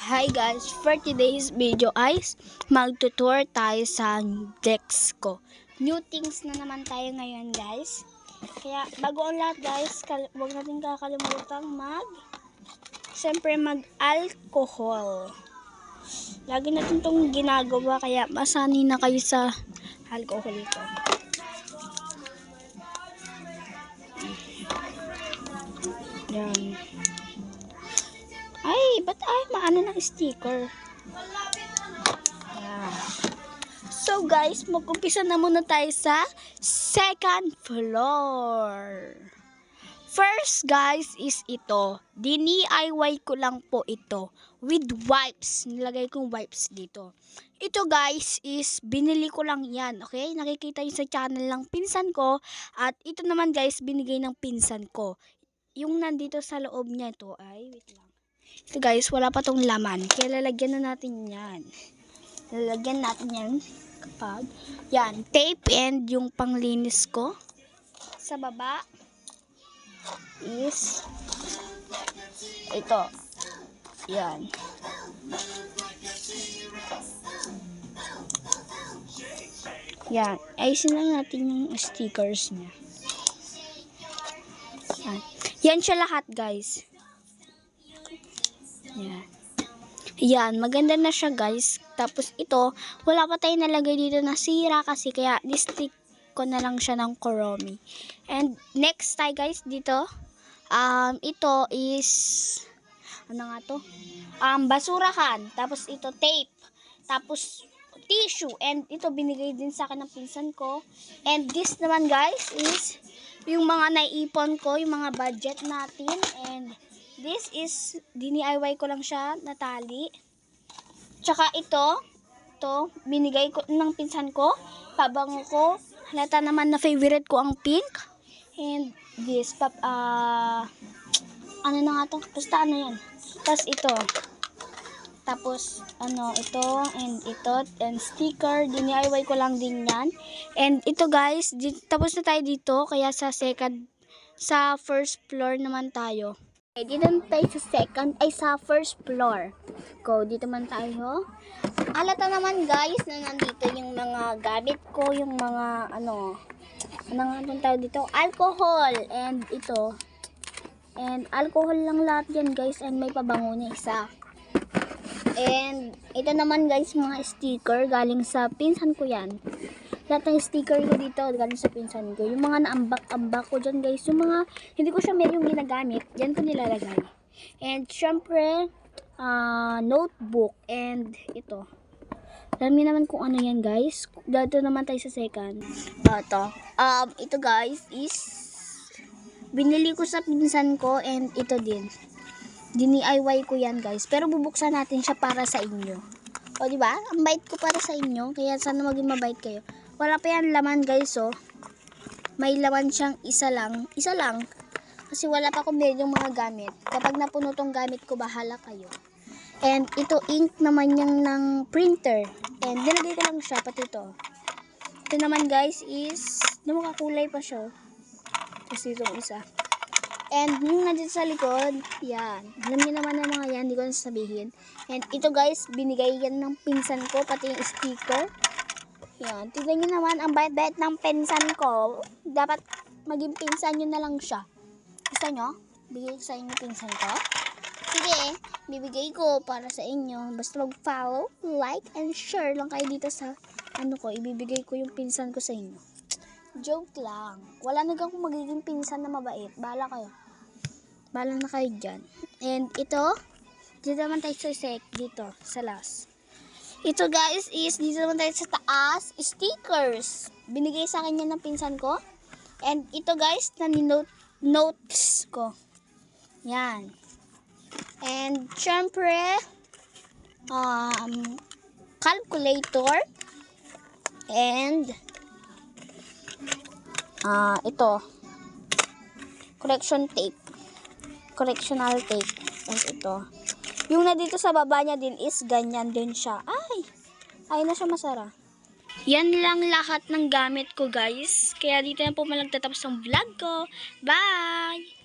Hi guys, for today's video ay magtutour tayo sa decks ko. New things na naman tayo ngayon guys. Kaya bago ang lahat guys, huwag natin kakalimutan siyempre mag-alcohol. Lagi natin itong ginagawa kaya masanay na kayo sa alcohol ito. Yan. Ay, ba't maano ng sticker? Yeah. So guys, mag-umpisa na muna tayo sa second floor. First guys is ito. DIY ko lang po ito with wipes. Nilagay kong wipes dito. Ito guys is binili ko lang yan. Okay? Nakikita nyo sa channel ng pinsan ko. At ito naman guys, binigay ng pinsan ko. Yung nandito sa loob niya ito ay, wait lang. Ito guys, wala pa tong laman. Kaya lalagyan na natin yan. Lalagyan natin yan kapag, yan, tape and yung panglinis ko. Sa baba is ito. Yan. Yan. Ayusin lang natin yung stickers niya. Yan. Yan siya lahat guys. Yan. Yan, maganda na siya guys. Tapos ito, wala pa tayo nalagay dito na sira kasi kaya district ko na lang siya ng Kuromi. And next tayo guys dito. Ito is ano nga to? Basurahan. Tapos ito tape. Tapos tissue. And ito binigay din sa akin ng pinsan ko. And this naman guys is yung mga naipon ko, yung mga budget natin. And this is, DIY ko lang siya, na tali. Tsaka ito, binigay ko ng pinsan ko, pabango ko. Halata naman na favorite ko ang pink. And this, ano na nga to? Basta ano yan. Tapos ito. Tapos, ito, and ito, and sticker, DIY ko lang din yan. And ito guys, tapos na tayo dito, kaya sa first floor naman tayo. Okay, dito naman tayo sa first floor. Dito man tayo. Alata naman guys na nandito yung mga gamit ko, yung mga ano nga tawag dito? Alcohol. And ito. And alcohol lang lahat yan guys. And may pabango na isa. And ito naman guys, mga sticker galing sa pinsan ko yan. Lahat ng sticker ko dito galing sa pinsan ko. Yung mga naambak-ambak ko dyan guys. Yung mga hindi ko siya meron ginagamit, dyan ko nilalagay. And syempre, notebook. And ito. Alam niyo naman kung ano yan guys. Dito naman tayo sa second. Ito guys is binili ko sa pinsan ko. And ito din. DIY ko yan guys. Pero bubuksan natin siya para sa inyo. O diba? Ang bait ko para sa inyo. Kaya sana maging mabait kayo. Wala pa yan laman guys May laman siyang isa lang. Kasi wala pa akong yung mga gamit. Kapag napuno tong gamit ko, bahala kayo. And ito ink naman yung ng printer. And dinagay ko lang siya, pati ito. Ito naman guys is, makakulay pa siya. Kasi itong isa. And yung nandito sa likod, yan. Alam niyo naman ang mga yan, hindi ko na sabihin. And ito guys, binigay yan ng pinsan ko, pati yung sticker. Yan, tignan nyo naman ang bait-bait ng pinsan ko. Dapat maging pinsan nyo na lang siya. Gusto nyo? Bigay ko sa inyo pinsan ko. Sige, bibigay ko para sa inyo. Basta mag-follow, like, and share lang kayo dito sa ibibigay ko yung pinsan ko sa inyo. Joke lang. Wala na akong magiging pinsan na mabait. Bahala kayo. Bahala na kayo dyan. And ito, dito naman tayo dito, sa last. Ito guys is, dito naman tayo sa taas, stickers. Binigay sa akin yan ng pinsan ko. And ito guys, notes ko. Yan. And syempre, calculator. And, ito, correctional tape. And ito. Yung na dito sa baba niya din is ganyan din siya. Ay na siya masara. Yan lang lahat ng gamit ko guys. Kaya dito na po malagtatapos ang vlog ko. Bye!